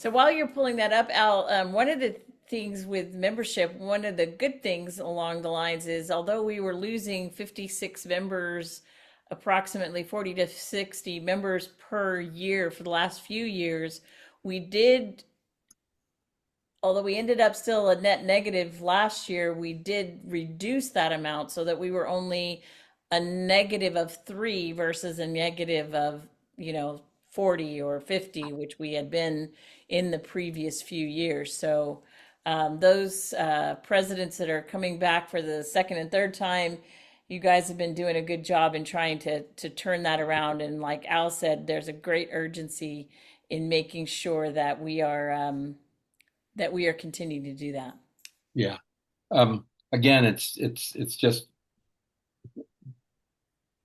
So while you're pulling that up, Al, one of the things with membership, one of the good things along the lines is although we were losing 56 members, approximately 40 to 60 members per year for the last few years, we did, although we ended up still a net negative last year, we did reduce that amount so that we were only a negative of 3 versus a negative of, 40 or 50, which we had been in the previous few years. So those presidents that are coming back for the second and third time, you guys have been doing a good job in trying to turn that around. And like Al said, there's a great urgency in making sure that we are continuing to do that. Yeah. Again, it's just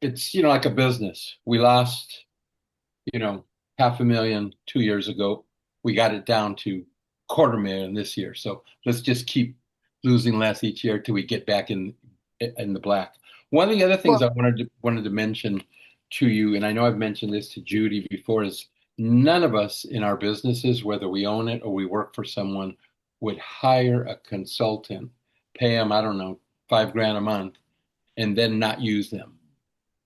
it's like a business. We lost, you know, 500,000 2 years ago. We got it down to 250,000 this year. So let's just keep losing less each year till we get back in the black. One of the other things Well, I wanted to mention to you, and I know I've mentioned this to Judy before, is none of us in our businesses, whether we own it or we work for someone, would hire a consultant, pay them, I don't know, 5 grand a month, and then not use them.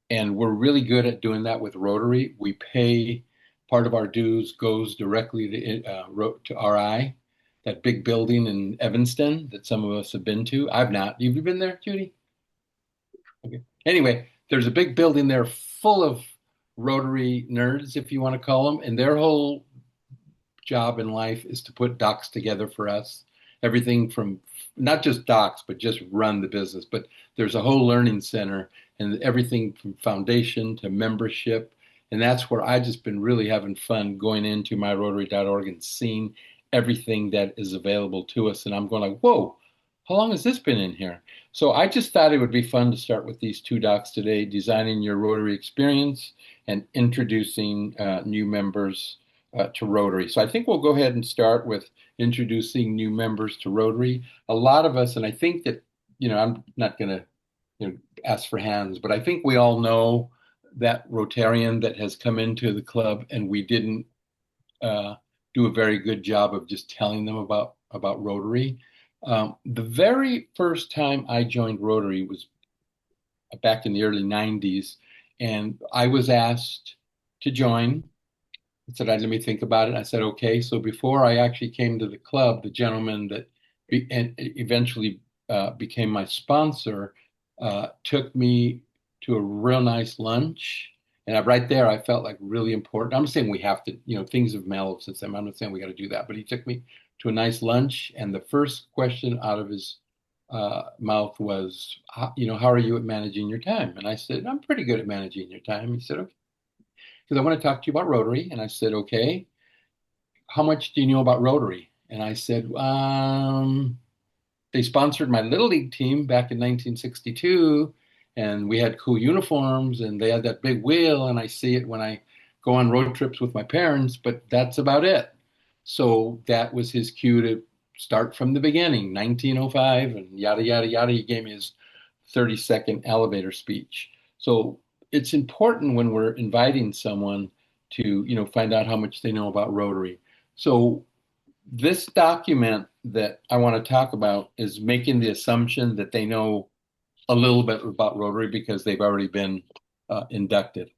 And we're really good at doing that with Rotary. We pay part of our dues goes directly to RI, that big building in Evanston that some of us have been to. I've not. Have you been there, Judy? Okay. Anyway, there's a big building there full of Rotary nerds, if you want to call them, and their whole job in life is to put docs together for us. Everything from not just docs, but just run the business. But there's a whole learning center and everything from foundation to membership. And that's where I just been really having fun going into myrotary.org and seeing everything that is available to us. And I'm going like, whoa, how long has this been in here? So I just thought it would be fun to start with these two docs today, designing your Rotary experience and introducing new members to Rotary. So I think we'll go ahead and start with introducing new members to Rotary. A lot of us, and I think that, I'm not going to ask for hands, but I think we all know that Rotarian that has come into the club, and we didn't uh, do a very good job of just telling them about Rotary. The very first time I joined Rotary was back in the early 90s, and I was asked to join. I said, let me think about it. I said, okay. So before I actually came to the club, the gentleman that and eventually became my sponsor took me to a real nice lunch. And right there, I felt like really important. I'm not saying we have to, things have mellowed since then. I'm not saying we got to do that. But he took me to a nice lunch. And the first question out of his mouth was, how are you at managing your time? And I said, I'm pretty good at managing your time. He said, okay, because I want to talk to you about Rotary. And I said, okay, how much do you know about Rotary? And I said, they sponsored my Little League team back in 1962, and we had cool uniforms, and they had that big wheel, and I see it when I go on road trips with my parents, but that's about it. So that was his cue to start from the beginning, 1905, and yada, yada, yada. He gave me his 30-second elevator speech. So it's important when we're inviting someone to, find out how much they know about Rotary. So this document that I want to talk about is making the assumption that they know a little bit about Rotary because they've already been inducted.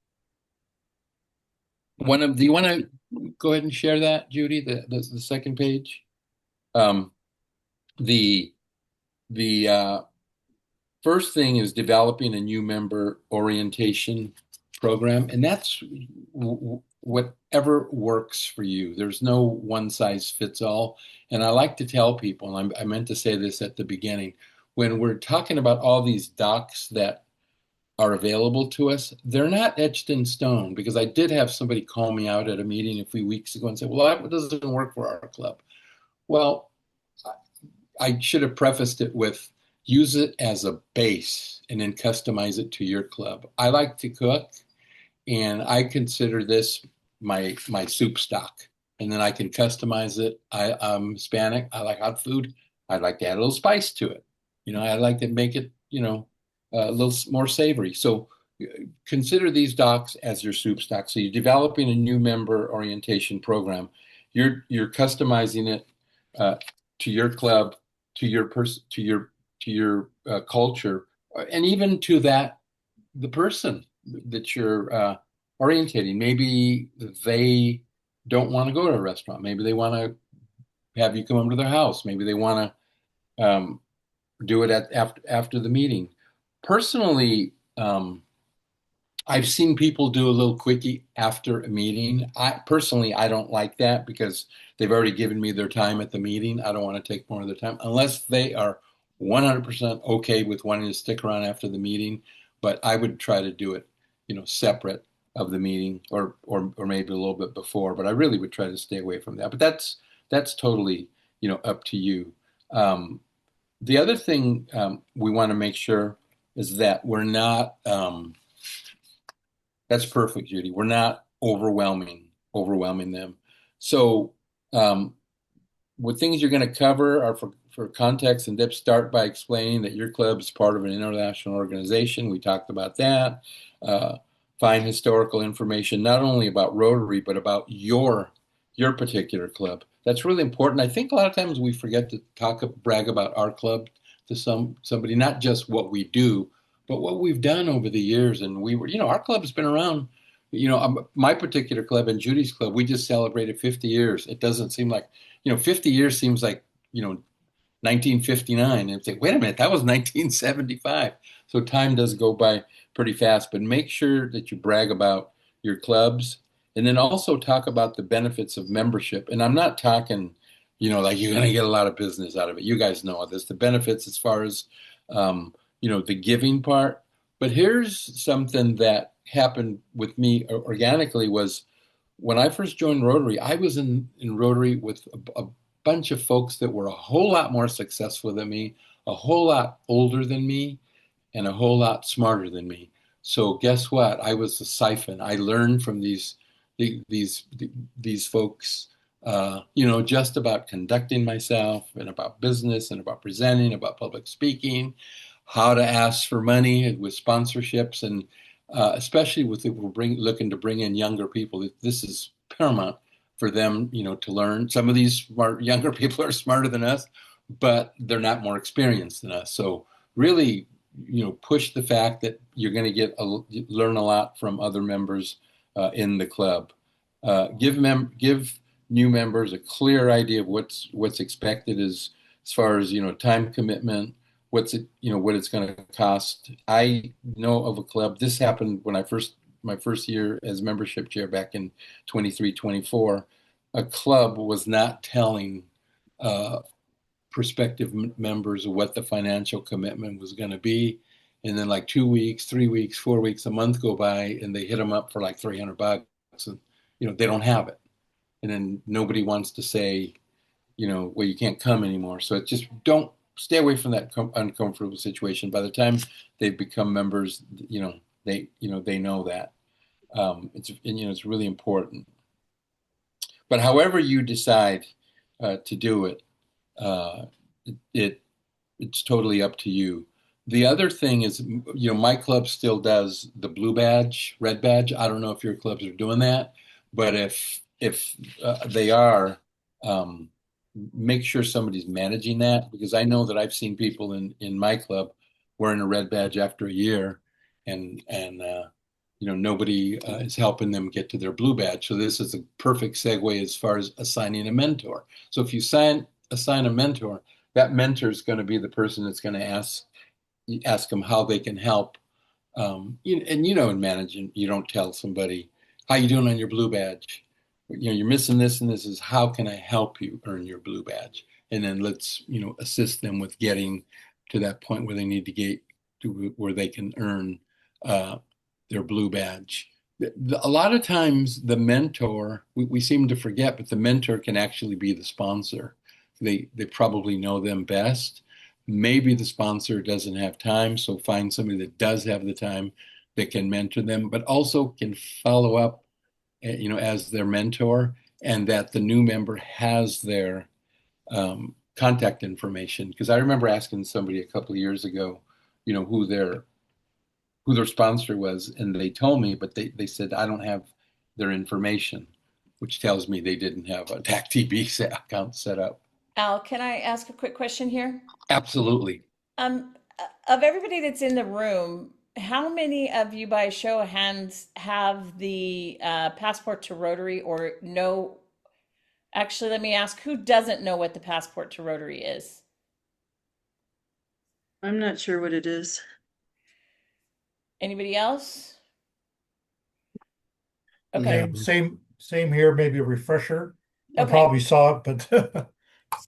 Do you want to go ahead and share that, Judy, the second page? Um, the the first thing is developing a new member orientation program, and that's whatever works for you. There's no one size fits all. And I like to tell people, and I meant to say this at the beginning, when we're talking about all these docs that are available to us, they're not etched in stone, because I did have somebody call me out at a meeting a few weeks ago and say, well, that doesn't work for our club. Well, I should have prefaced it with use it as a base and then customize it to your club. I like to cook, and I consider this my soup stock, and then I can customize it. I'm Hispanic. I like hot food. I'd like to add a little spice to it. I like to make it, a little more savory. So consider these docs as your soup stock. So you're developing a new member orientation program. you're customizing it uh, to your club, to your person, to your culture, and even to that the person that you're orientating. Maybe they don't want to go to a restaurant. Maybe they want to have you come over to their house. Maybe they want to do it after the meeting. Personally, I've seen people do a little quickie after a meeting. I don't like that because they've already given me their time at the meeting. I don't want to take more of their time unless they are 100% okay with wanting to stick around after the meeting. But I would try to do it, separate of the meeting or maybe a little bit before. But I really would try to stay away from that. But that's totally, up to you. The other thing we want to make sure is that we're not. That's perfect, Judy. We're not overwhelming them. So, um, what things you're going to cover are for context and depth. Start by explaining that your club is part of an international organization. We talked about that. Uh, find historical information not only about Rotary but about your particular club. That's really important. I think a lot of times we forget to brag about our club to somebody, not just what we do, but what we've done over the years. And our club has been around. My particular club and Judy's club, we just celebrated 50 years. It doesn't seem like 50 years seems like, 1959. And say, wait a minute, that was 1975. So time does go by pretty fast, but make sure that you brag about your clubs and then also talk about the benefits of membership. And I'm not talking, like you're going to get a lot of business out of it. You guys know this, the benefits as far as, the giving part. But here's something that happened with me organically was when I first joined Rotary, I was in Rotary with a bunch of folks that were a whole lot more successful than me, a whole lot older than me, and a whole lot smarter than me. So guess what? I was the siphon. I learned from these these folks, just about conducting myself and about business and about presenting, about public speaking, how to ask for money with sponsorships, and especially with it, looking to bring in younger people. This is paramount for them, to learn. Some of these younger people are smarter than us, but they're not more experienced than us. So really, push the fact that you're going to learn a lot from other members in the club. Give new members a clear idea of what's expected as far as time commitment, what it's going to cost. I know of a club. This happened when my first year as membership chair back in 23, 24. A club was not telling uh, prospective members of what the financial commitment was going to be. And then like 2 weeks, 3 weeks, 4 weeks, a month go by and they hit them up for like $300 and, they don't have it. And then nobody wants to say, well, you can't come anymore. So it just don't stay away from that uncomfortable situation. By the time they've become members, they know that. It's really important. But however you decide to do it, uh, it it's totally up to you. The other thing is, my club still does the blue badge, red badge. I don't know if your clubs are doing that, but if they are, um, make sure somebody's managing that because I know that I've seen people in my club wearing a red badge after a year, and nobody is helping them get to their blue badge. So this is a perfect segue as far as assigning a mentor. So if you assign a mentor, that mentor is going to be the person that's going to ask them how they can help. And in managing, you don't tell somebody how you doing on your blue badge. You're missing this and this is how can I help you earn your blue badge? And then let's assist them with getting to that point where they need to get to where they can earn uh, their blue badge. A lot of times, the mentor we seem to forget, but the mentor can actually be the sponsor. They probably know them best. Maybe the sponsor doesn't have time, so find somebody that does have the time that can mentor them, but also can follow up, as their mentor, and that the new member has their contact information. Because I remember asking somebody a couple of years ago, who their sponsor was, and they told me, but they said I don't have their information. which tells me they didn't have a TAC-TB account set up. Al, can I ask a quick question here? Absolutely. Um, of everybody that's in the room, how many of you, by a show of hands, have the passport to Rotary or know? Actually, let me ask, who doesn't know what the passport to Rotary is? I'm not sure what it is. Anybody else? Okay. No. Same here, maybe a refresher. I Okay. probably saw it, but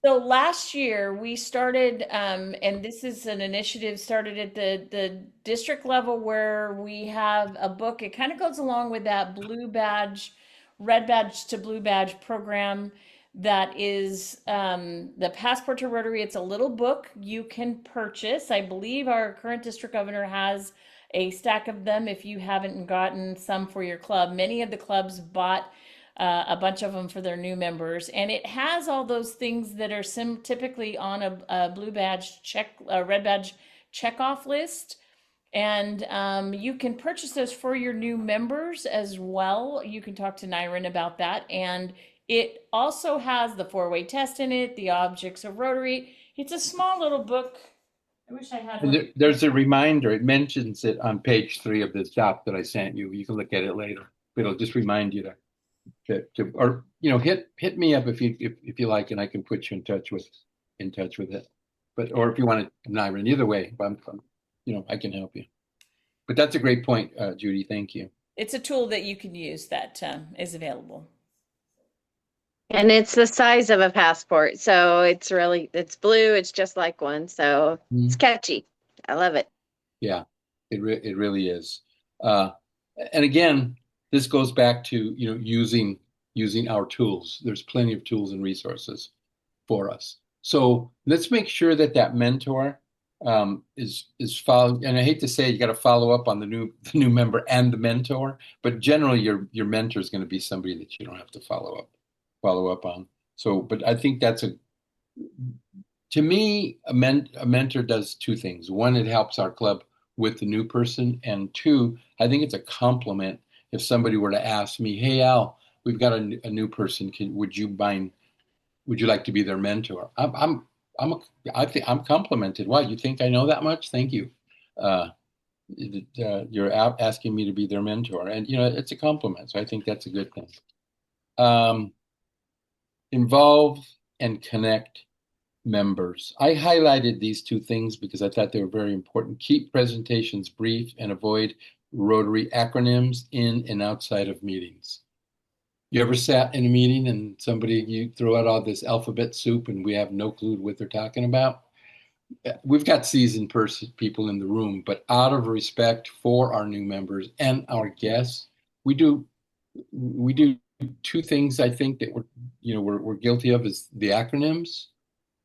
So last year we started, and this is an initiative started at the district level where we have a book. It kind of goes along with that blue badge, red badge to blue badge program that is the Passport to Rotary. It's a little book you can purchase. I believe our current district governor has a stack of them if you haven't gotten some for your club. Many of the clubs bought a bunch of them for their new members, and it has all those things that are typically on a blue badge check, a red badge check off list. And you can purchase those for your new members as well. You can talk to Nyron about that. And it also has the four-way test in it, the objects of Rotary. It's a small little book. I wish I had And one. there's a reminder. It mentions it on page 3 of this doc that I sent you. You can look at it later. It'll just remind you to or hit me up if you like, and I can put you in touch with it. But or if you want to, Nyron, either way, I can help you. But that's a great point, Judy. Thank you. It's a tool that you can use that is available. And it's the size of a passport. So it's blue. It's just like one. So it's catchy. I love it. Yeah, it really is. Uh, and again, this goes back to using our tools. There's plenty of tools and resources for us. So let's make sure that mentor is followed. And I hate to say it, you got to follow up on the new member and the mentor, but generally your mentor is going to be somebody that you don't have to follow up on. So, but I think to me, a mentor does two things. One, it helps our club with the new person, and two, I think it's a compliment if somebody were to ask me, "Hey Al, we've got a new person. Would you mind? Would you like to be their mentor?" I think I'm complimented. Wow, you think I know that much? Thank you. Uh, you're asking me to be their mentor, and it's a compliment. So I think that's a good thing. Um, Involve and connect members. I highlighted these two things because I thought they were very important. Keep presentations brief and avoid Rotary acronyms in and outside of meetings. You ever sat in a meeting and you throw out all this alphabet soup and we have no clue what they're talking about? We've got seasoned people in the room, but out of respect for our new members and our guests, we do two things I think that we're guilty of is the acronyms.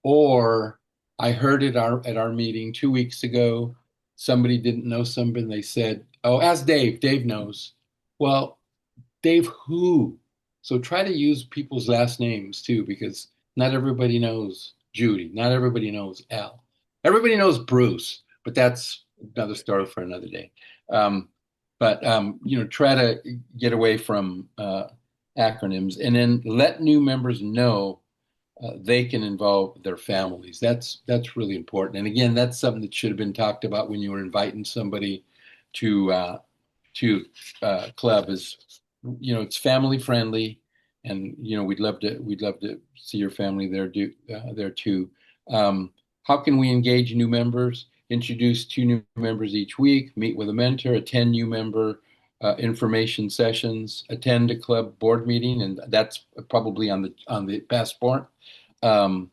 Or I heard at our meeting 2 weeks ago, somebody didn't know somebody, and they said, "Oh, ask Dave. Dave knows." Well, Dave who? So try to use people's last names too, because not everybody knows Judy. Not everybody knows Al. Everybody knows Bruce, but that's another story for another day. But try to get away from acronyms, and then let new members know they can involve their families. That's really important. And again, that's something that should have been talked about when you were inviting somebody to club. Is it's family friendly, and we'd love to see your family there too. How can we engage new members? Introduce 2 new members each week. Meet with a mentor. Attend new member information sessions. Attend a club board meeting, and that's probably on the passport. Um,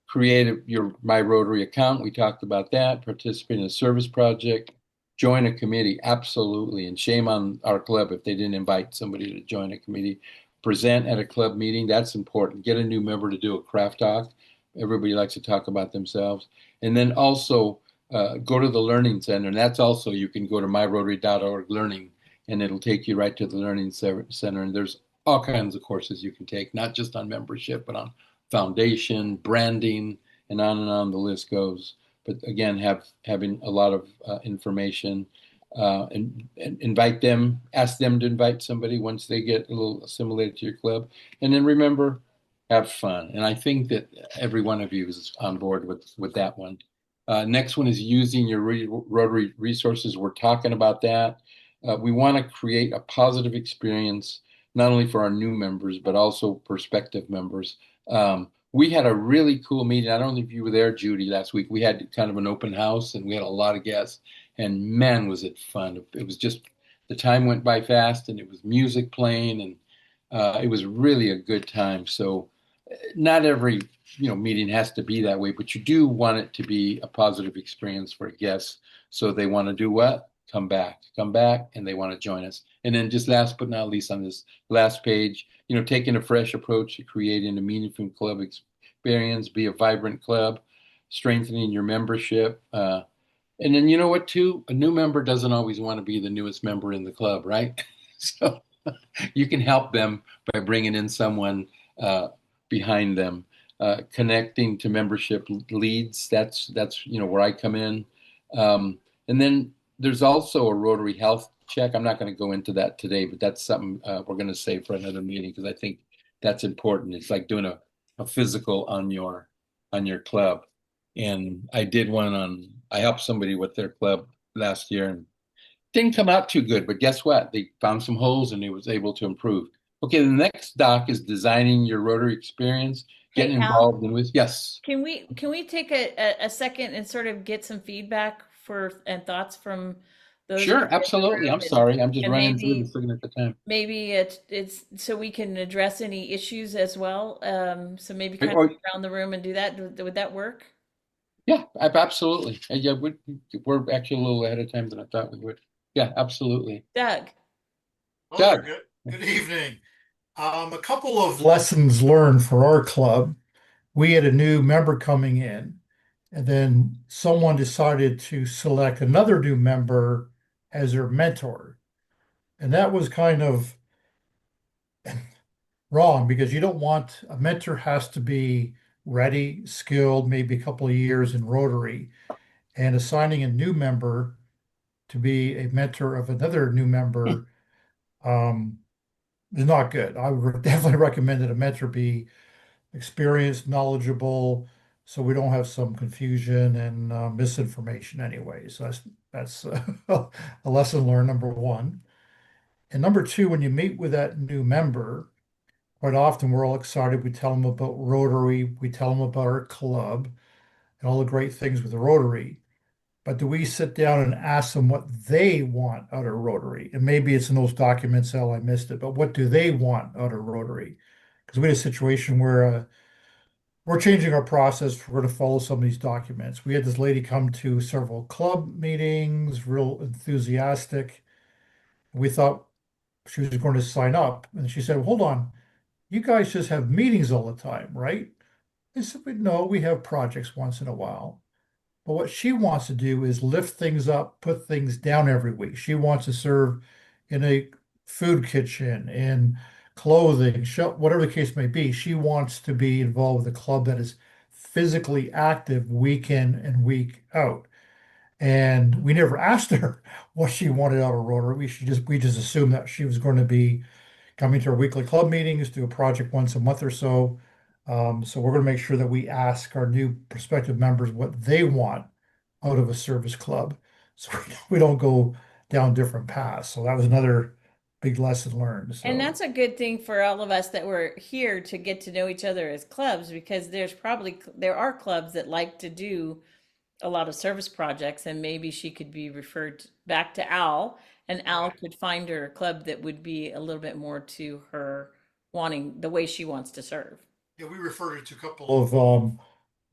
Create your My Rotary account. We talked about that. Participate in a service project. Join a committee. Absolutely. And shame on our club if they didn't invite somebody to join a committee. Present at a club meeting. That's important. Get a new member to do a craft talk. Everybody likes to talk about themselves. And then also go to the Learning Center. And that's also, you can go to myrotary.org learning, and it'll take you right to the Learning Center. And there's all kinds of courses you can take, not just on membership, but on foundation, branding, and on the list goes. But again, having a lot of information. and invite them, ask them to invite somebody once they get a little assimilated to your club. And then remember, have fun. And I think that every one of you is on board with that one. Next one is using your Rotary resources. We're talking about that. We want to create a positive experience, not only for our new members, but also prospective members. We had a really cool meeting. I don't know if you were there, Judy, last week. We had kind of an open house and we had a lot of guests. And man, was it fun. It was just, the time went by fast and it was music playing and it was really a good time. So not every meeting has to be that way, but you do want it to be a positive experience for guests. So they want to do what? Come back, and they want to join us. And then just last but not least on this last page, taking a fresh approach to creating a meaningful club experience, be a vibrant club, strengthening your membership. And then you know what, too? A new member doesn't always want to be the newest member in the club, right? So you can help them by bringing in someone behind them, connecting to membership leads. That's where I come in. And then there's also a Rotary health check. I'm not going to go into that today, but that's something we're going to save for another meeting because I think that's important. It's like doing a physical on your club. And I did one I helped somebody with their club last year and didn't come out too good, but guess what? They found some holes and it was able to improve. Okay, the next doc is designing your Rotary experience, getting Hey, Al, involved in with, yes, can we take a second and sort of get some feedback and thoughts from those of sure, you in the absolutely. I'm room sorry, I'm just and running through this looking at the time. maybe it's so we can address any issues as well. So maybe kind of Or, go around the room and do that. Would that work? yeah, absolutely. Yeah, we're actually a little ahead of time than I thought we would. Yeah, absolutely. Doug. Hello there, Doug, good evening. A couple of lessons learned for our club. We had a new member coming in, and then someone decided to select another new member as their mentor. And that was kind of wrong because you don't want a mentor has to be ready, skilled, maybe a couple of years in Rotary, and assigning a new member to be a mentor of another new member um, is not good. I would definitely recommend that a mentor be experienced, knowledgeable, so we don't have some confusion and misinformation anyway. So that's a lesson learned, number one. And number two, when you meet with that new member, quite often we're all excited. We tell them about Rotary, we tell them about our club and all the great things with the Rotary. But do we sit down and ask them what they want out of Rotary? And maybe it's in those documents, I missed it, but what do they want out of Rotary? Because we had a situation where we're changing our process. We're going to follow some of these documents. We had this lady come to several club meetings, real enthusiastic. We thought she was going to sign up. And she said, well, hold on, you guys just have meetings all the time, right? I said, no, we have projects once in a while. But what she wants to do is lift things up, put things down every week. She wants to serve in a food kitchen, in clothing, whatever the case may be. She wants to be involved with a club that is physically active week in and week out. And we never asked her what she wanted out of Rotary. We just assumed that she was going to be coming to our weekly club meetings, do a project once a month or so. So we're going to make sure that we ask our new prospective members what they want out of a service club, so we don't go down different paths. So that was another big lesson learned. And So that's a good thing for all of us that were here to get to know each other as clubs because there are clubs that like to do a lot of service projects and maybe she could be referred back to Al and Al could find her a club that would be a little bit more to her wanting the way she wants to serve. yeah, we referred it to a couple of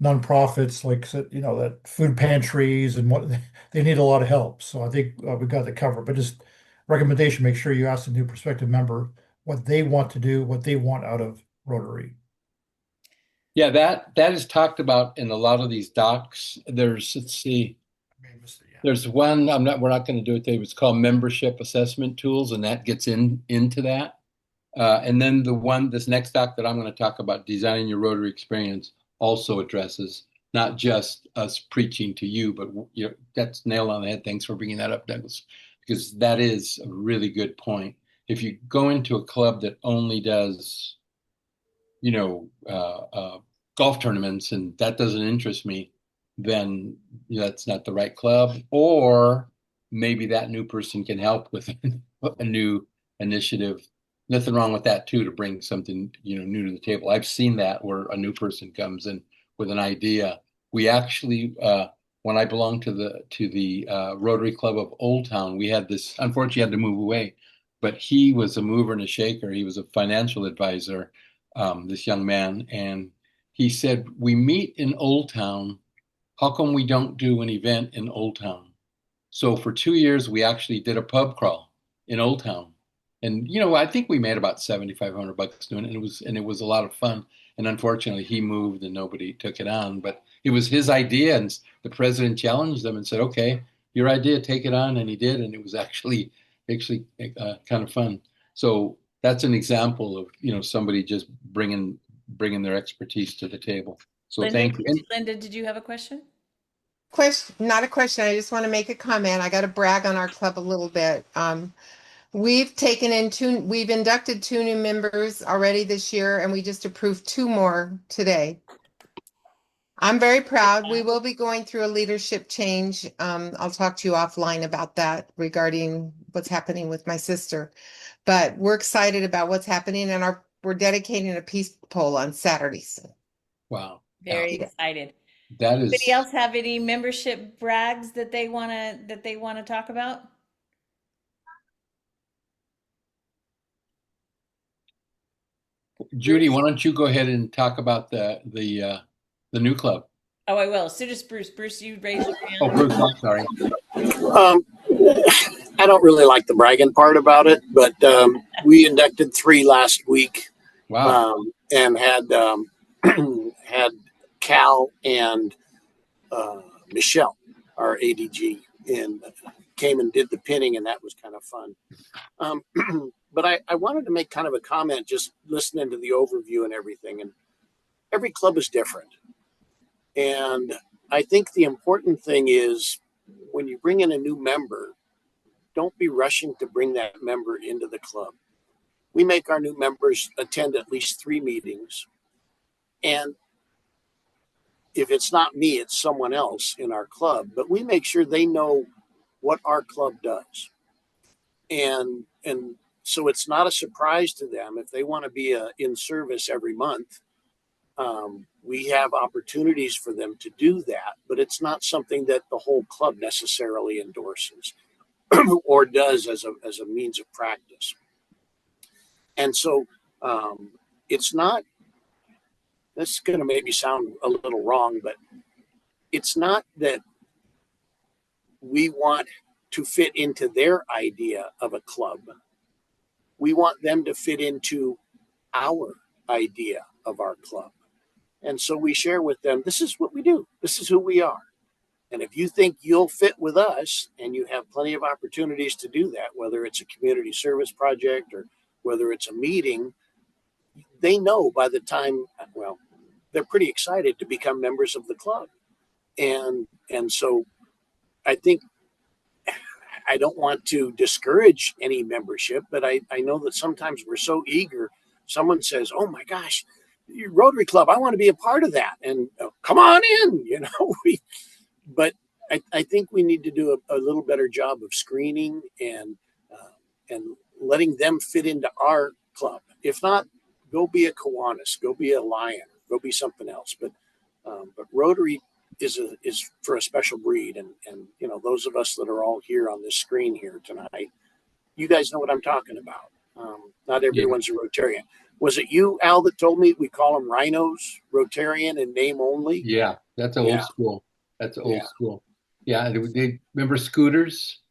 nonprofits like that food pantries and what they need a lot of help. So I think we got that covered. But just recommendation: make sure you ask the new prospective member what they want to do, what they want out of Rotary. yeah, that is talked about in a lot of these docs. Let's see, I may have missed it, yeah. there's one, we're not going to do it today, but it's called membership assessment tools, and that gets into that. And then this next doc that I'm going to talk about, designing your Rotary experience, also addresses not just us preaching to you, but that's nail on the head. Thanks for bringing that up, Douglas, because that is a really good point. If you go into a club that only does, golf tournaments and that doesn't interest me, then that's not the right club. Or maybe that new person can help with a new initiative. Nothing wrong with that too, to bring something, new to the table. I've seen that where a new person comes in with an idea. We actually, when I belonged to the Rotary Club of Old Town, we had this, unfortunately, had to move away, but he was a mover and a shaker. He was a financial advisor, this young man, and he said, "We meet in Old Town. How come we don't do an event in Old Town?" So for 2 years, we actually did a pub crawl in Old Town. And I think we made about $7,500 doing it, and it was a lot of fun. And unfortunately, he moved and nobody took it on. But it was his idea, and the president challenged them and said, "Okay, your idea, take it on," and he did, and it was actually kind of fun. So that's an example of somebody just bringing their expertise to the table. So Linda, thank you. And Linda, did you have a question? Question, not a question. I just want to make a comment. I got to brag on our club a little bit. We've inducted 2 new members already this year, and we just approved 2 more today. I'm very proud. We will be going through a leadership change. I'll talk to you offline about that regarding what's happening with my sister. But we're excited about what's happening, and we're dedicating a peace poll on Saturdays. wow, Very Yeah. excited. that Anybody is else have any membership brags that they wanna talk about? Judy. Why don't you go ahead and talk about the new club? Oh, I will. As soon as Bruce. Bruce, you raise your Oh, hand. Bruce, I'm sorry. Um, I don't really like the bragging part about it, but we inducted 3 last week, Wow. and had had Cal and Michelle, our ADG, and came and did the pinning, and that was kind of fun. But I wanted to make kind of a comment, just listening to the overview and everything. And every club is different, and I think the important thing is when you bring in a new member, don't be rushing to bring that member into the club. We make our new members attend at least 3 meetings. And if it's not me, it's someone else in our club, but we make sure they know what our club does. And so it's not a surprise to them if they want to be in service every month. We have opportunities for them to do that, but it's not something that the whole club necessarily endorses or does as a means of practice. And so it's not, this is going to maybe sound a little wrong, but it's not that we want to fit into their idea of a club. We want them to fit into our idea of our club. And so we share with them, this is what we do. This is who we are. And if you think you'll fit with us, and you have plenty of opportunities to do that, whether it's a community service project or whether it's a meeting, they know by the time, well, they're pretty excited to become members of the club. And so I think, I don't want to discourage any membership, but I know that sometimes we're so eager. Someone says, "Oh my gosh, Rotary Club, I want to be a part of that." And come on in, but I think we need to do a little better job of screening and letting them fit into our club. If not, go be a Kiwanis, go be a Lion, go be something else. But Rotary is for a special breed, and those of us that are all here on this screen here tonight, you guys know what I'm talking about. Not everyone's a Rotarian. Was it you, Al, that told me we call them rhinos, Rotarian in name only? Yeah, that's old school. That's old school. Yeah, they remember scooters.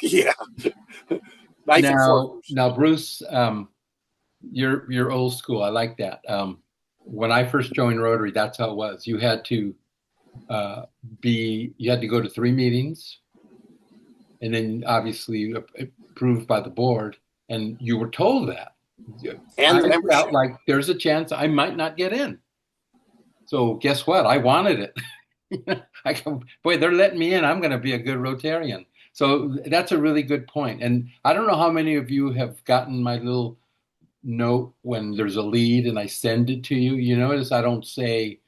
Yeah. Now, Bruce, you're old school. I like that. When I first joined Rotary, that's how it was. You had to go to 3 meetings, and then obviously approved by the board, and you were told that. And I felt like there's a chance I might not get in. So guess what? I wanted it. I go, boy, they're letting me in. I'm going to be a good Rotarian. So that's a really good point. And I don't know how many of you have gotten my little note when there's a lead and I send it to you. You notice I don't say,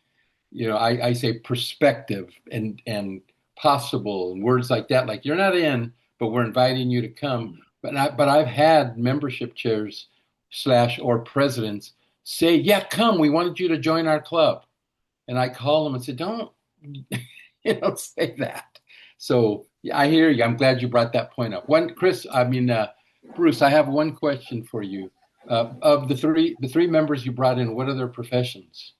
I say perspective and possible and words like that. Like you're not in, but we're inviting you to come. But I've had membership chairs slash or presidents say, yeah, come. We wanted you to join our club. And I call them and say, don't, say that. So yeah, I hear you. I'm glad you brought that point up. Bruce, I have one question for you. Of the three members you brought in, what are their professions?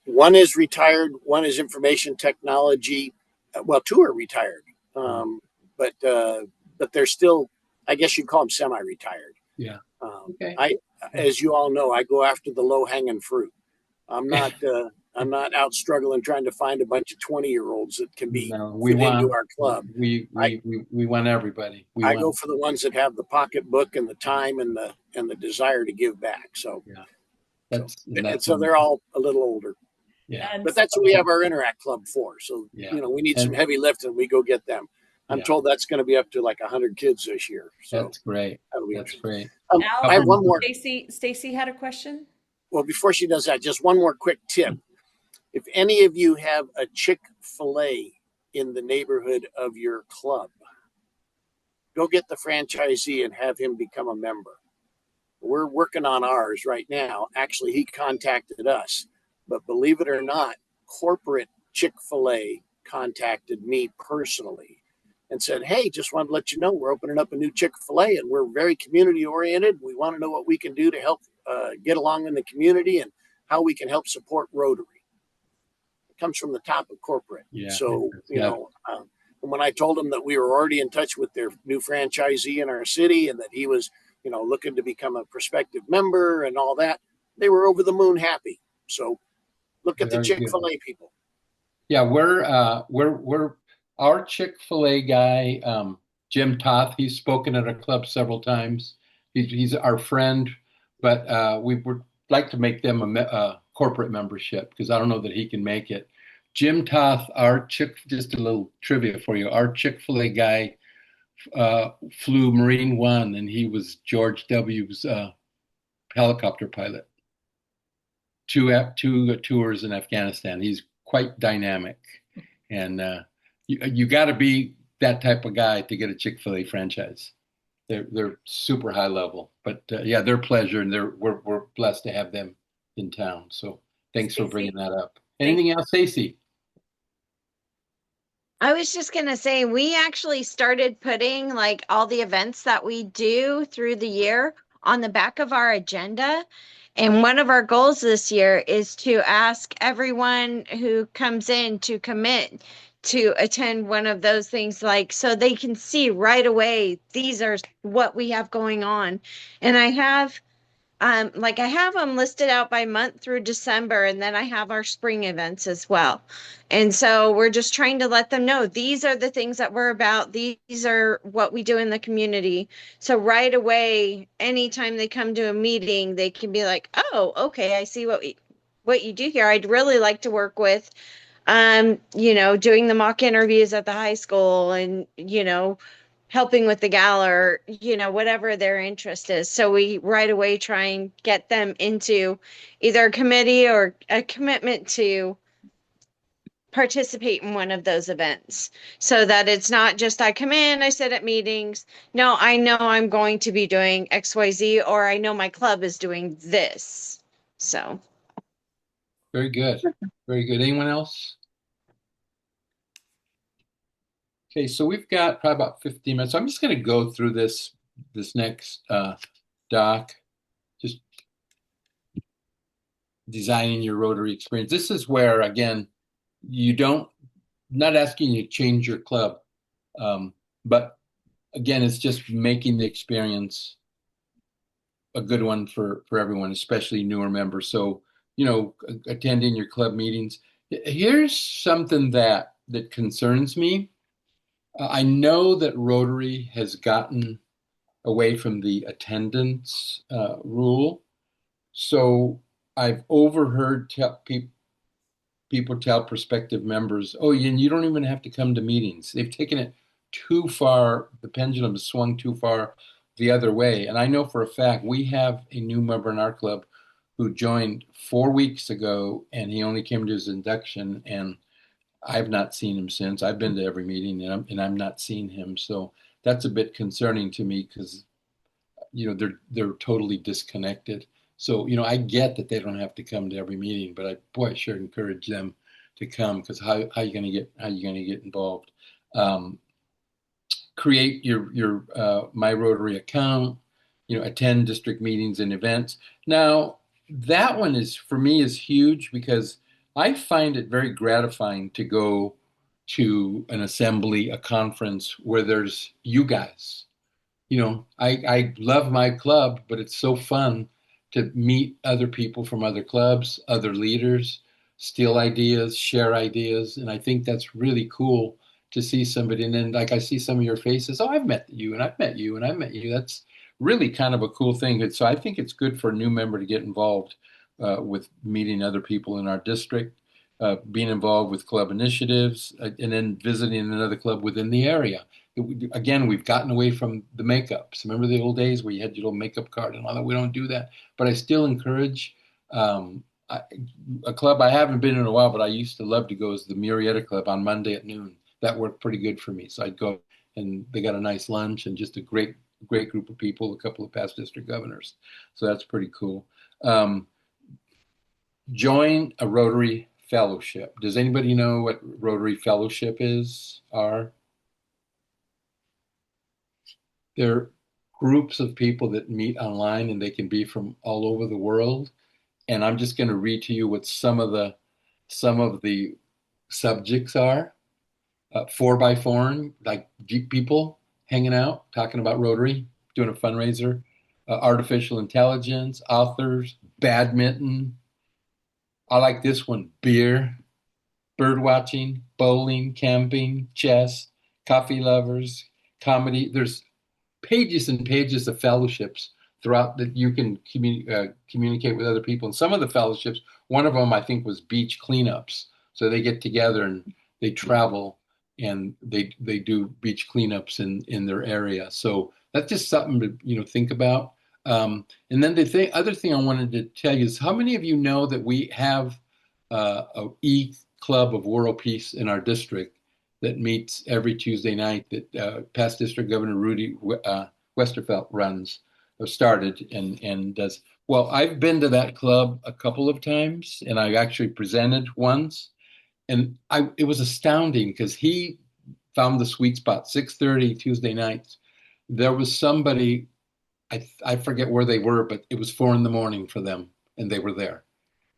One is retired. One is information technology. Well, two are retired, but they're still, I guess you'd call them semi-retired. Yeah. Okay. As you all know, I go after the low-hanging fruit. I'm not I'm not out struggling trying to find a bunch of 20-year-olds that can be fit into our club. We want everybody. I go for the ones that have the pocketbook and the time and the desire to give back. So yeah, so they're all a little older. Yeah, but that's what we have our Interact Club for. So we need some heavy lifting. We go get them. I'm told that's going to be up to like 100 kids this year. So that's great. That's great. I have one more. Stacy had a question. Well, before she does that, just one more quick tip. If any of you have a Chick-fil-A in the neighborhood of your club, go get the franchisee and have him become a member. We're working on ours right now. Actually, he contacted us, but believe it or not, corporate Chick-fil-A contacted me personally and said, hey, just wanted to let you know we're opening up a new Chick-fil-A and we're very community oriented. We want to know what we can do to help get along in the community and how we can help support Rotary. It comes from the top of corporate. Yeah. So, when I told them that we were already in touch with their new franchisee in our city and that he was, looking to become a prospective member and all that, they were over the moon happy. So look at the Chick-fil-A people. Yeah, we're our Chick-fil-A guy, Jim Toth. He's spoken at our club several times. He's our friend, but we would like to make them a corporate membership because I don't know that he can make it. Jim Toth, just a little trivia for you. Our Chick-fil-A guy flew Marine One, and he was George W.'s helicopter pilot. Two tours in Afghanistan. He's quite dynamic, and you got to be that type of guy to get a Chick-fil-A franchise. They're super high level, but they're pleasure, and we're blessed to have them in town. So thanks for bringing that up. Anything else, Stacey? I was just going to say, we actually started putting like all the events that we do through the year on the back of our agenda. And one of our goals this year is to ask everyone who comes in to commit to attend one of those things, like, so they can see right away, these are what we have going on. And I have them listed out by month through December, and then I have our spring events as well. And so we're just trying to let them know these are the things that we're about. These are what we do in the community. So right away, anytime they come to a meeting, they can be like, oh, okay, I see what you do here. I'd really like to work with doing the mock interviews at the high school and, helping with the gala or, whatever their interest is. So we right away try and get them into either a committee or a commitment to participate in one of those events so that it's not just I come in, I sit at meetings. No, I know I'm going to be doing XYZ, or I know my club is doing this. So. Very good. Very good. Anyone else? Okay, so we've got probably about 15 minutes. So I'm just going to go through this next doc, just designing your Rotary experience. This is where, again, not asking you to change your club, but again, it's just making the experience a good one for everyone, especially newer members. So, attending your club meetings. Here's something that concerns me. I know that Rotary has gotten away from the attendance rule, So I've overheard people tell prospective members, oh, you don't even have to come to meetings. They've taken it too far. The pendulum has swung too far the other way. And I know for a fact we have a new member in our club who joined 4 weeks ago, and he only came to his induction, and I've not seen him since. I've been to every meeting, and I'm not seeing him. So that's a bit concerning to me because they're totally disconnected. So I get that they don't have to come to every meeting, but I sure encourage them to come, because how you going to get involved. Create your My Rotary account. Attend district meetings and events. Now that one is, for me, is huge, because I find it very gratifying to go to an assembly, a conference where there's you guys. I love my club, but it's so fun to meet other people from other clubs, other leaders, steal ideas, share ideas. And I think that's really cool to see somebody. And then, like, I see some of your faces. Oh, I've met you, and I've met you, and I've met you. That's really kind of a cool thing. And so I think it's good for a new member to get involved with meeting other people in our district, being involved with club initiatives, and then visiting another club within the area. Again, we've gotten away from the makeups. Remember the old days where you had your little makeup card and all that? We don't do that. But I still encourage a club I haven't been in a while, but I used to love to go, is the Murrieta Club on Monday at noon. That worked pretty good for me. So I'd go, and they got a nice lunch and just a great group of people, a couple of past district governors. So that's pretty cool. Join a Rotary Fellowship. Does anybody know what Rotary Fellowship are? They're groups of people that meet online, and they can be from all over the world. And I'm just going to read to you what some of the subjects are. 4x4, like Jeep people hanging out, talking about Rotary, doing a fundraiser. Artificial intelligence, authors, badminton. I like this one: beer, bird watching, bowling, camping, chess, coffee lovers, comedy. There's pages and pages of fellowships throughout that you can communicate with other people. And some of the fellowships, one of them I think was beach cleanups. So they get together and they travel, and they do beach cleanups in their area. So that's just something to think about. And then the other thing I wanted to tell you is, how many of you know that we have a Club of World Peace in our district that meets every Tuesday night, that past District Governor Rudy Westerfelt runs, or started, and does. Well, I've been to that club a couple of times, and I actually presented once, and it was astounding because he found the sweet spot. 6:30 Tuesday nights. There was somebody, I forget where they were, but it was 4 a.m. for them, and they were there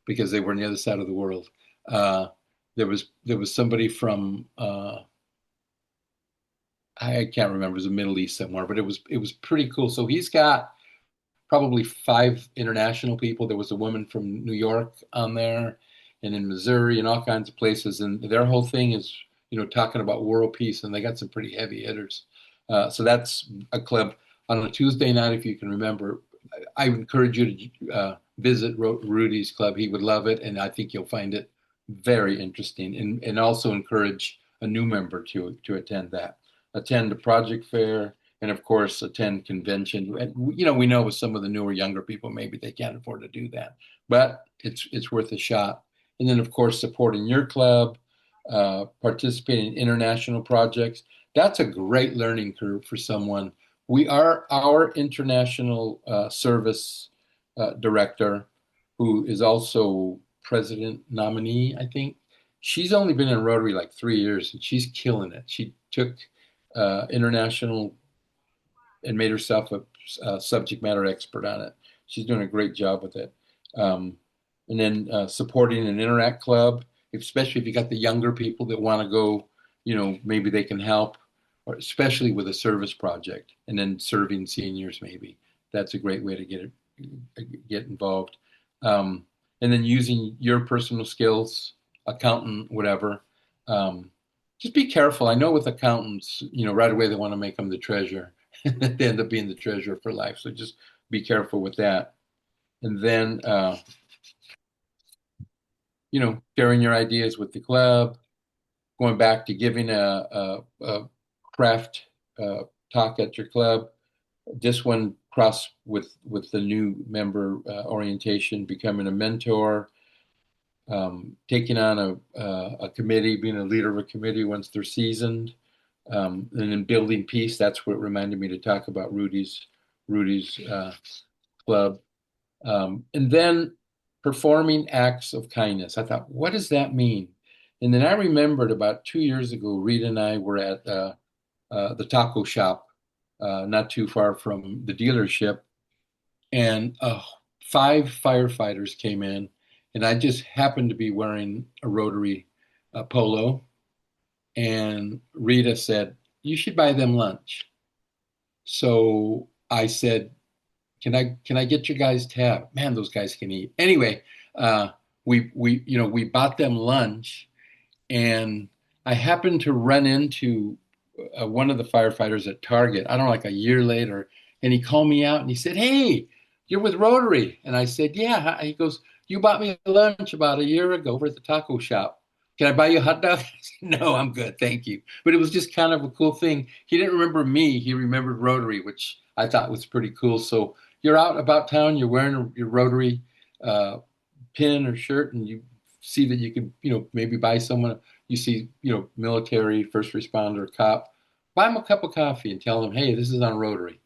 because they were on the other side of the world. There was somebody from I can't remember, it was the Middle East somewhere, but it was pretty cool. So he's got probably 5 international people. There was a woman from New York on there, and in Missouri, and all kinds of places. And their whole thing is, talking about world peace, and they got some pretty heavy hitters. So that's a club on a Tuesday night, if you can remember. I encourage you to visit Rudy's club. He would love it, and I think you'll find it very interesting. And also encourage a new member to attend that. Attend the project fair, and of course attend convention. And, we know with some of the newer, younger people, maybe they can't afford to do that, but it's worth a shot. And then, of course, supporting your club, participating in international projects. That's a great learning curve for someone. Our international service director, who is also president nominee, I think. She's only been in Rotary like 3 years, and she's killing it. She took international and made herself a subject matter expert on it. She's doing a great job with it. And then supporting an Interact club, especially if you got the younger people that want to go, maybe they can help, or especially with a service project, and then serving seniors maybe. That's a great way to get involved. And then using your personal skills, accountant, whatever. Just be careful. I know with accountants, right away they want to make them the treasurer. They end up being the treasurer for life. So just be careful with that. and then sharing your ideas with the club, going back to giving a craft talk at your club. This one cross with the new member orientation, becoming a mentor, taking on a committee, being a leader of a committee once they're seasoned, and then building peace. That's what reminded me to talk about Rudy's club, and then performing acts of kindness. I thought, what does that mean? And then I remembered about 2 years ago, Rita and I were at the taco shop, not too far from the dealership, and 5 firefighters came in, and I just happened to be wearing a Rotary polo, and Rita said, "You should buy them lunch." So I said, "Can I get your guys' tab? Man, those guys can eat." Anyway, uh, we bought them lunch, and I happened to run into one of the firefighters at Target, I don't know, like a year later, and he called me out and he said, "Hey, you're with Rotary." And I said, "Yeah." He goes, "You bought me lunch about a year ago over at the taco shop. Can I buy you a hot dog?" I said, "No, I'm good. Thank you." But it was just kind of a cool thing. He didn't remember me. He remembered Rotary, which I thought was pretty cool. So you're out about town, you're wearing your Rotary uh, pin or shirt, and you see that you can, maybe buy someone, you see, military, first responder, cop, buy them a cup of coffee and tell them, "Hey, this is on Rotary."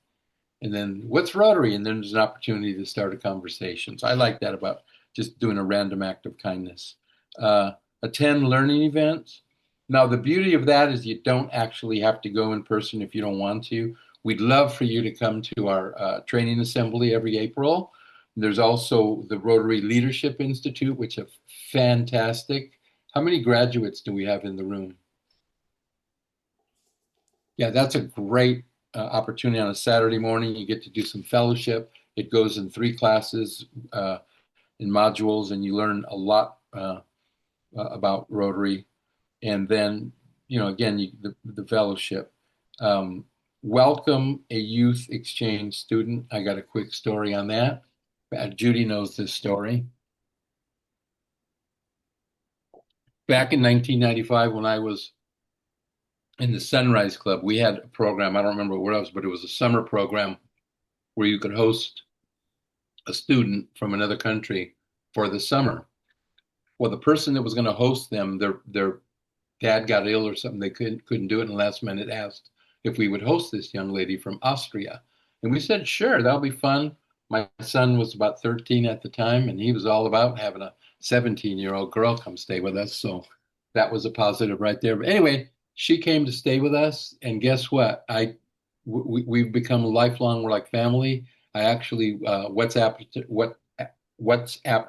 And then, "What's Rotary?" And then there's an opportunity to start a conversation. So I like that about just doing a random act of kindness. Uh, Attend learning events. Now, the beauty of that is you don't actually have to go in person if you don't want to. We'd love for you to come to our training assembly every April. There's also the Rotary Leadership Institute, which is fantastic. How many graduates do we have in the room? Yeah, that's a great opportunity on a Saturday morning. You get to do some fellowship. It goes in 3 classes in modules, and you learn a lot about Rotary. And then, again, the fellowship. Um, Welcome a youth exchange student. I got a quick story on that. Judy knows this story. Back in 1995, when I was in the Sunrise Club, we had a program. I don't remember what else, but it was a summer program where you could host a student from another country for the summer. Well, the person that was going to host them, their dad got ill or something. They couldn't do it, and last minute asked if we would host this young lady from Austria, and we said, "Sure, that'll be fun." My son was about 13 at the time, and he was all about having a 17-year-old girl come stay with us. So that was a positive right there. But anyway, she came to stay with us, and guess what? We've become lifelong. We're like family. I actually WhatsApped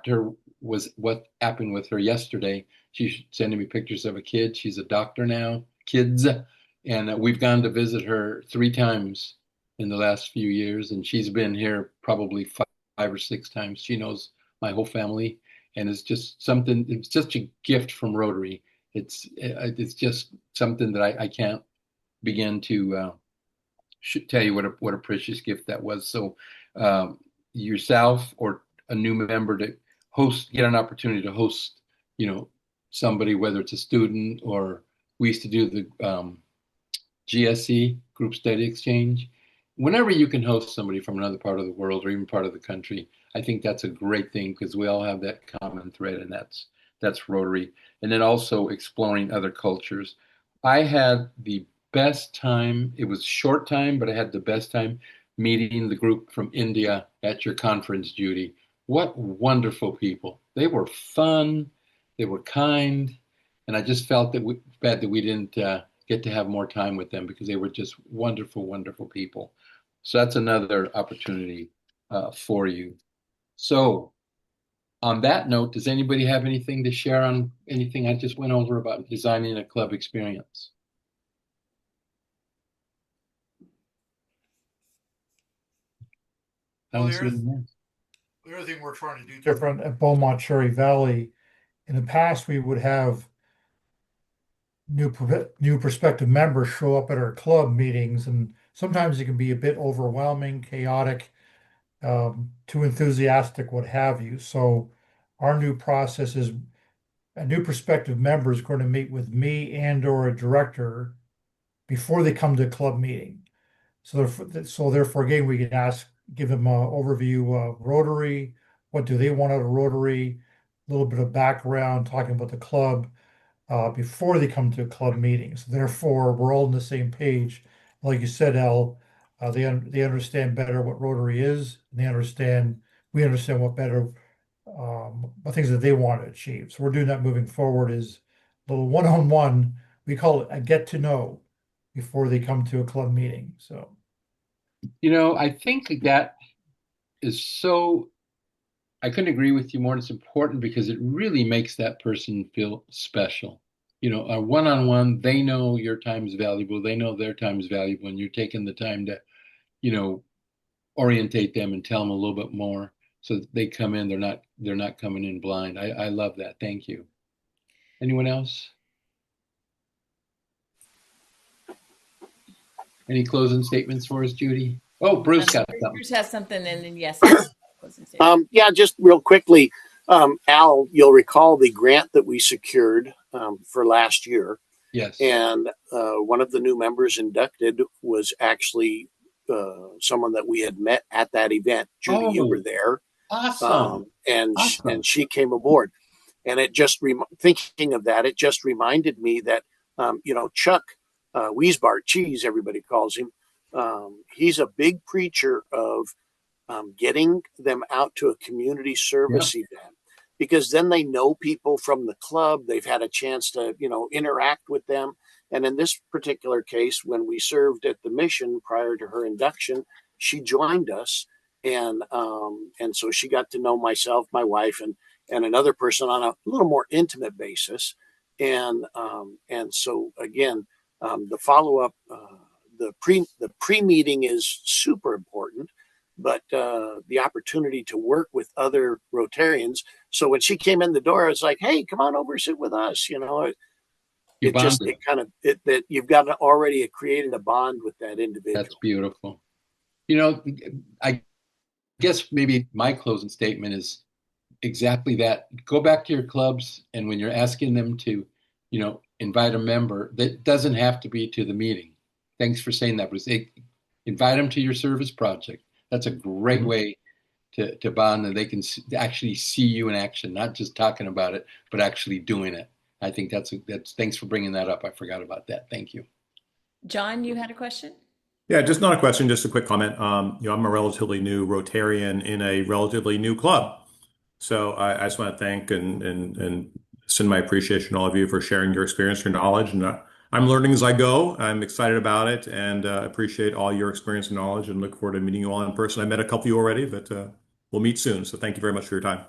her, was what happened with her yesterday. She's sending me pictures of a kid. She's a doctor now, kids, and we've gone to visit her 3 times in the last few years, and she's been here probably 5 or 6 times. She knows my whole family, and it's just something. It's just a gift from Rotary. It's just something that I can't begin to should tell you what a precious gift that was. So yourself or a new member to get an opportunity to host, you know, somebody, whether it's a student or we used to do the GSE, group study exchange. Whenever you can host somebody from another part of the world or even part of the country, I think that's a great thing because we all have that common thread, and that's Rotary. And then also exploring other cultures. I had the best time. It was short time, but I had the best time meeting the group from India at your conference, Judy. What wonderful people. They were fun, they were kind, and I just felt that bad that we didn't get to have more time with them because they were just wonderful, wonderful people. So that's another opportunity for you. So on that note, does anybody have anything to share on anything I just went over about designing a club experience? Well, the other thing we're trying to do different at Beaumont Cherry Valley, in the past, we would have new prospective members show up at our club meetings, and sometimes it can be a bit overwhelming, chaotic. too enthusiastic, what have you. So our new process is a new prospective member is going to meet with me and or a director before they come to a club meeting. So therefore, again, we can give them an overview of Rotary, what do they want out of Rotary, a little bit of background, talking about the club before they come to club meetings. Therefore, we're all on the same page. Like you said, Al, they understand better what Rotary is, and we understand what things that they want to achieve. So we're doing that moving forward is a little one-on-one. We call it a get to know before they come to a club meeting. So I think that is so, I couldn't agree with you more. It's important because it really makes that person feel special. A one-on-one, they know your time is valuable. They know their time is valuable, and you're taking the time to, you know, orientate them and tell them a little bit more so that they come in. They're not coming in blind. I love that. Thank you. Anyone else? Any closing statements for us, Judy? Oh, Bruce got something. Bruce has something, and then yes. Closing statement. Yeah, just real quickly, Al, you'll recall the grant that we secured for last year. Yes. And one of the new members inducted was actually someone that we had met at that event. Judy, you were there. Awesome. And she came aboard. And it just, thinking of that, it just reminded me that, Chuck Wiesbart, Cheese, everybody calls him, he's a big preacher of getting them out to a community service event, because then they know people from the club. They've had a chance to, interact with them. And in this particular case, when we served at the mission prior to her induction, she joined us. And so she got to know myself, my wife, and another person on a little more intimate basis. And so again, the follow-up, the pre-meeting is super important, but the opportunity to work with other Rotarians. So when she came in the door, I was like, "Hey, come on over, sit with us." That you've got already created a bond with that individual. That's beautiful. I guess maybe my closing statement is exactly that. Go back to your clubs, and when you're asking them to, invite a member, that doesn't have to be to the meeting. Thanks for saying that, Bruce. Invite them to your service project. That's a great way to bond, and they can actually see you in action, not just talking about it, but actually doing it. I think that's thanks for bringing that up. I forgot about that. Thank you. John, you had a question? Yeah, just not a question, just a quick comment. I'm a relatively new Rotarian in a relatively new club. So I just want to thank and send my appreciation to all of you for sharing your experience, your knowledge. And I'm learning as I go. I'm excited about it and appreciate all your experience and knowledge and look forward to meeting you all in person. I met a couple of you already, but we'll meet soon. So thank you very much for your time.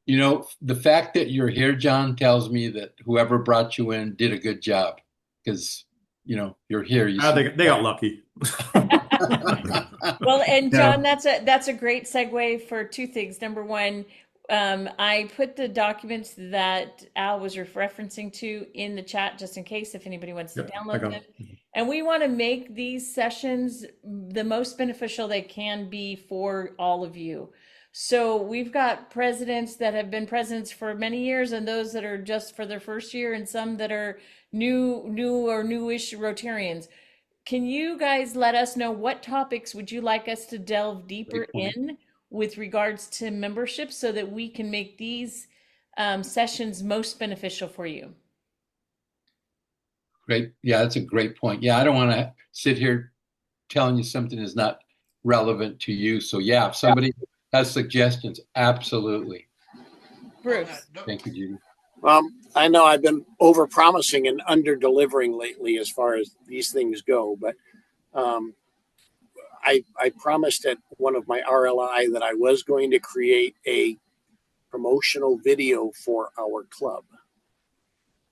The fact that you're here, John, tells me that whoever brought you in did a good job, because, you're here. They got lucky. Well, and John, that's a great segue for two things. Number one, I put the documents that Al was referencing to in the chat, just in case if anybody wants to download them. And we want to make these sessions the most beneficial they can be for all of you. So we've got presidents that have been presidents for many years, and those that are just for their first year, and some that are new or newish Rotarians. Can you guys let us know what topics would you like us to delve deeper in with regards to membership, so that we can make these sessions most beneficial for you? Great. Yeah, that's a great point. Yeah, I don't want to sit here telling you something is not relevant to you. So yeah, if somebody has suggestions, absolutely. Bruce. Thank you, Judy. I know I've been over promising and under delivering lately as far as these things go, but I promised at one of my RLI that I was going to create a promotional video for our club.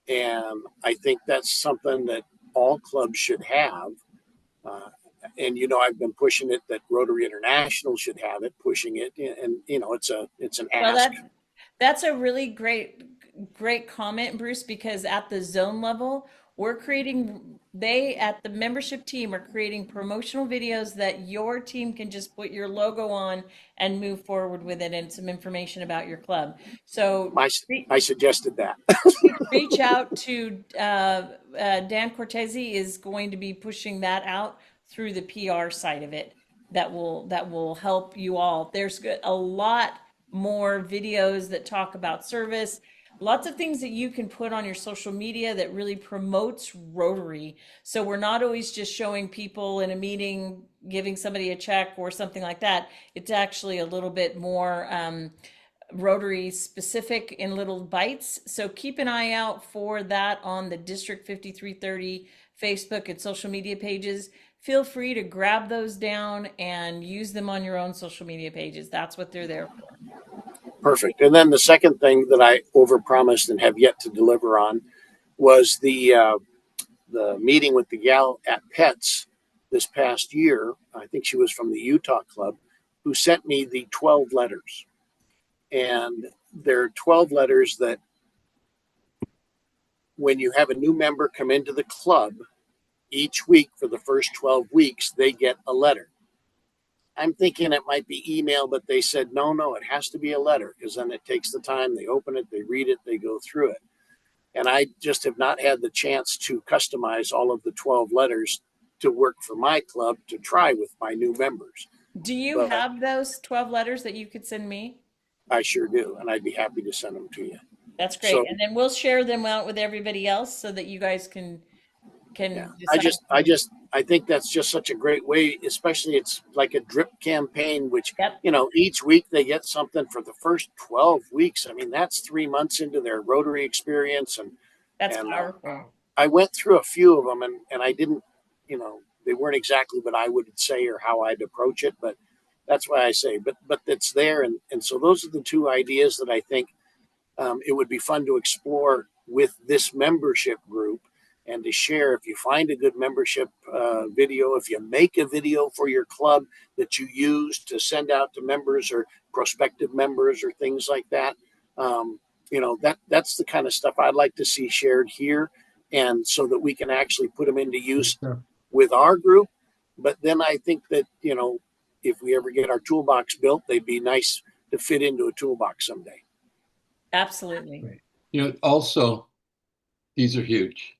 And I think that's something that all clubs should have. And I've been pushing it that Rotary International should have it, pushing it, and it's an ask. Well, that's a really great comment, Bruce, because at the zone level, we're creating, they at the membership team are creating promotional videos that your team can just put your logo on and move forward with it and some information about your club. So I suggested that. reach out to Dan Cortese is going to be pushing that out through the PR side of it. That will help you all. There's a lot more videos that talk about service. Lots of things that you can put on your social media that really promotes Rotary. So we're not always just showing people in a meeting, giving somebody a check or something like that. It's actually a little bit more Rotary specific in little bites. So keep an eye out for that on the District 5330 Facebook and social media pages. Feel free to grab those down and use them on your own social media pages. That's what they're there for. Perfect. And then the second thing that I overpromised and have yet to deliver on was the meeting with the gal at Pets this past year. I think she was from the Utah Club, who sent me the 12 letters. And there are 12 letters that when you have a new member come into the club, each week for the first 12 weeks, they get a letter. I'm thinking it might be email, but they said, no, it has to be a letter because then it takes the time. They open it, they read it, they go through it. And I just have not had the chance to customize all of the 12 letters to work for my club to try with my new members. Do you But have those 12 letters that you could send me? I sure do. And I'd be happy to send them to you. That's great. So And then we'll share them out with everybody else so that you guys can yeah, decide. I think that's just such a great way, especially it's like a drip campaign, which, Yep, each week they get something for the first 12 weeks. I mean, that's 3 months into their Rotary experience. that's And powerful. I went through a few of them and I didn't, they weren't exactly what I would say or how I'd approach it, but that's why I say, but it's there. And so those are the two ideas that I think it would be fun to explore with this membership group and to share. If you find a good membership video, if you make a video for your club that you use to send out to members or prospective members or things like that, that's the kind of stuff I'd like to see shared here, and so that we can actually put them into use with our group. But then I think that if we ever get our toolbox built, they'd be nice to fit into a toolbox someday. Absolutely. Also, these are huge.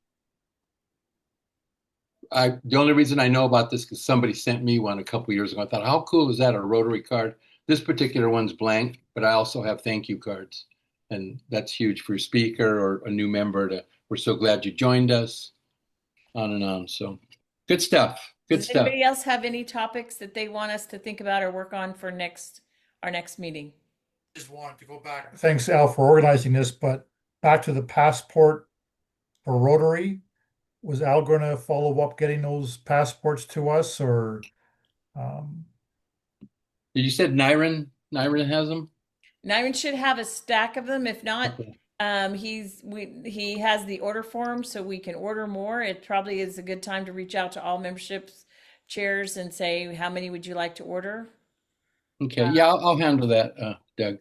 The only reason I know about this because somebody sent me one a couple years ago. I thought, how cool is that? A Rotary card. This particular one's blank, but I also have thank you cards, and that's huge for a speaker or a new member. We're so glad you joined us. On and on. So, good stuff. Good Does stuff. anybody else have any topics that they want us to think about or work on for our next meeting? Just wanted to go back. Thanks, Al, for organizing this, but back to the passport for Rotary. Was Al going to follow up getting those passports to us, or You said Nyron has them? Nyman should have a stack of them. If not, Okay. he has the order form, so we can order more. It probably is a good time to reach out to all memberships chairs and say, how many would you like to order? Okay. Yeah, I'll handle that, Doug.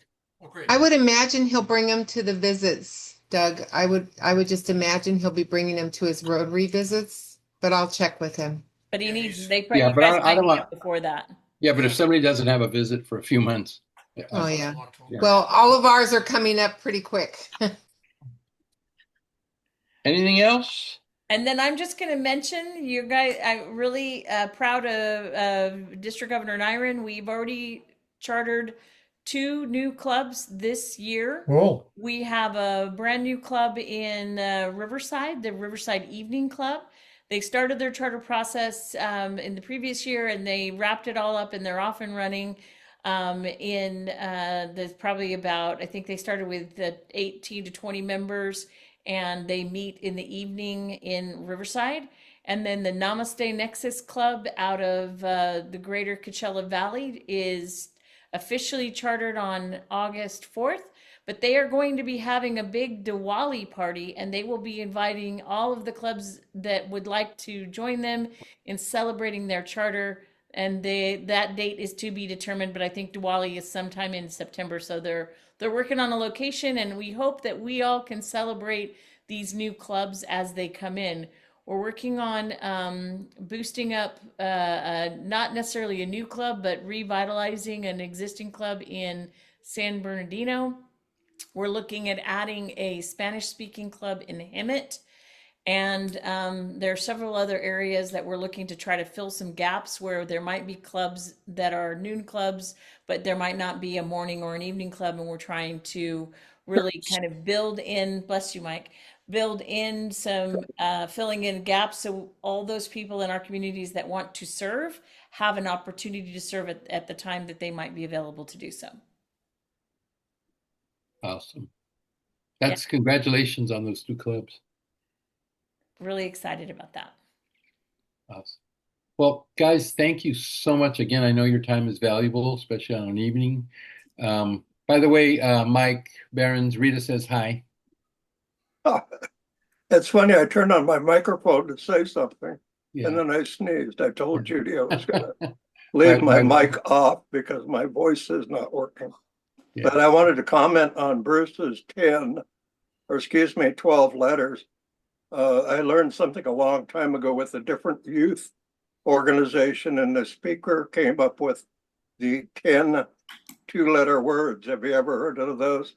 I would imagine he'll bring them to the visits, Doug. I would just imagine he'll be bringing them to his Rotary visits, but I'll check with him. But he needs, you but guys I might don't need want- it before that. Yeah, but if somebody doesn't have a visit for a few months. Oh, yeah. Yeah. Well, all of ours are coming up pretty quick. Anything else? And then I'm just going to mention, you guys, I'm really proud of District Governor Nyron. We've already chartered 2 new clubs this year. well, We have a brand new club in Riverside, the Riverside Evening Club. They started their charter process in the previous year, and they wrapped it all up, and they're off and running. There's probably about, I think they started with 18 to 20 members, and they meet in the evening in Riverside. And then the Namaste Nexus Club out of the greater Coachella Valley is officially chartered on August 4th, but they are going to be having a big Diwali party, and they will be inviting all of the clubs that would like to join them in celebrating their charter. And that date is to be determined, but I think Diwali is sometime in September. So they're working on a location, and we hope that we all can celebrate these new clubs as they come in. We're working on boosting up, not necessarily a new club, but revitalizing an existing club in San Bernardino. We're looking at adding a Spanish speaking club in Hemet. And there are several other areas that we're looking to try to fill some gaps where there might be clubs that are noon clubs, but there might not be a morning or an evening club. And we're trying to really kind of build in, bless you, Mike, build in some filling in gaps so all those people in our communities that want to serve have an opportunity to serve at the time that they might be available to do so. Awesome. That's congratulations on those two clubs. Really excited about that. Awesome. Well, guys, thank you so much. Again, I know your time is valuable, especially on an evening. By the way, Mike Behrens, Rita says hi. It's funny, I turned on my microphone to say something Yeah. and then I sneezed. I told Judy I was going to leave my mic off because my voice is not working. Yeah. But I wanted to comment on Bruce's 12 letters. I learned something a long time ago with a different youth organization, and the speaker came up with the 10 two-letter words. Have you ever heard of those?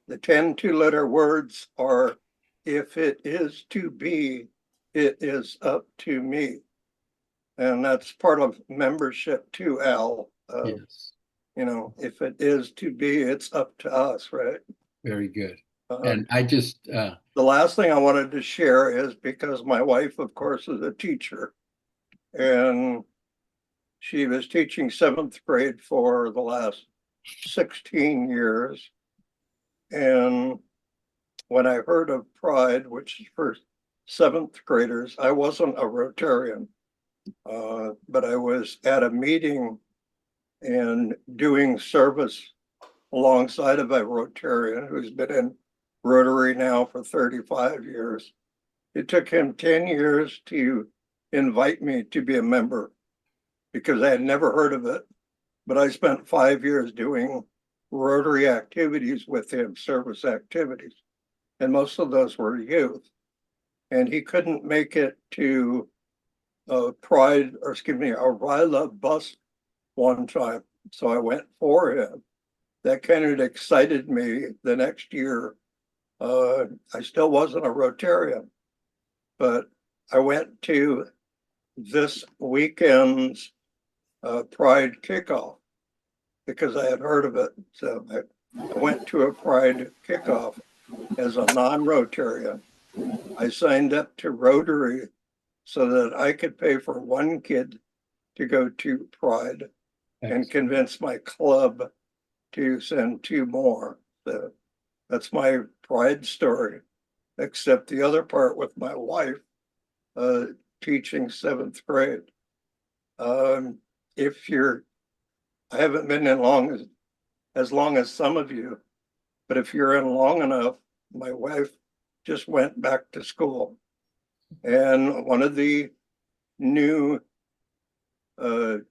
The 10 two-letter words are, if it is to be, it is up to me. And that's part of membership too, Al. Yes. You know, if it is to be, it's up to us, right? Very good. And I just the last thing I wanted to share is because my wife, of course, is a teacher, and she was teaching 7th grade for the last 16 years. And when I heard of Pride, which is for 7th graders, I wasn't a Rotarian, but I was at a meeting and doing service alongside of a Rotarian who's been in Rotary now for 35 years. It took him 10 years to invite me to be a member because I had never heard of it, but I spent 5 years doing Rotary activities with him, service activities, and most of those were youth. And he couldn't make it to a RILA bus one time, so I went for him. That kind of excited me. The next year, I still wasn't a Rotarian, but I went to this weekend's Pride kickoff because I had heard of it. So I went to a Pride kickoff as a non-Rotarian. I signed up to Rotary so that I could pay for one kid to go to Pride. Excellent. And convince my club to send 2 more. So that's my Pride story, except the other part with my wife teaching 7th grade. I haven't been in as long as some of you, but if you're in long enough, my wife just went back to school. And one of the new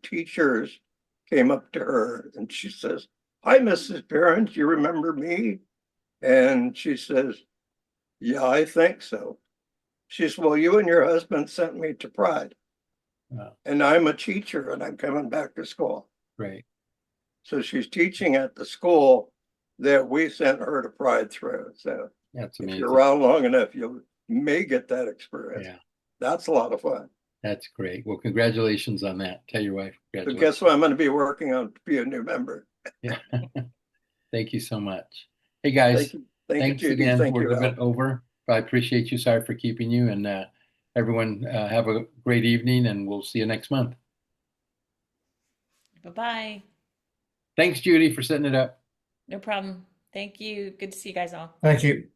teachers came up to her and she says, "Hi, Mrs. Behrens, you remember me?" And she says, "Yeah, I think so." She says, "Well, you and your husband sent me to Pride. Wow. And I'm a teacher and I'm coming back to school." Right. So she's teaching at the school that we sent her to Pride through. So that's amazing. If you're around long enough, you may get that experience. Yeah. That's a lot of fun. That's great. Well, congratulations on that. Tell your wife. So guess what I'm going to be working on to be a new member. Yeah. Thank you so much. Hey, guys. Thanks you, again. Thank We're you, a bit over. I appreciate you. Sorry for keeping you. And everyone have a great evening, and we'll see you next month. Bye-bye. Thanks, Judy, for setting it up. No problem. Thank you. Good to see you guys all. Thank you.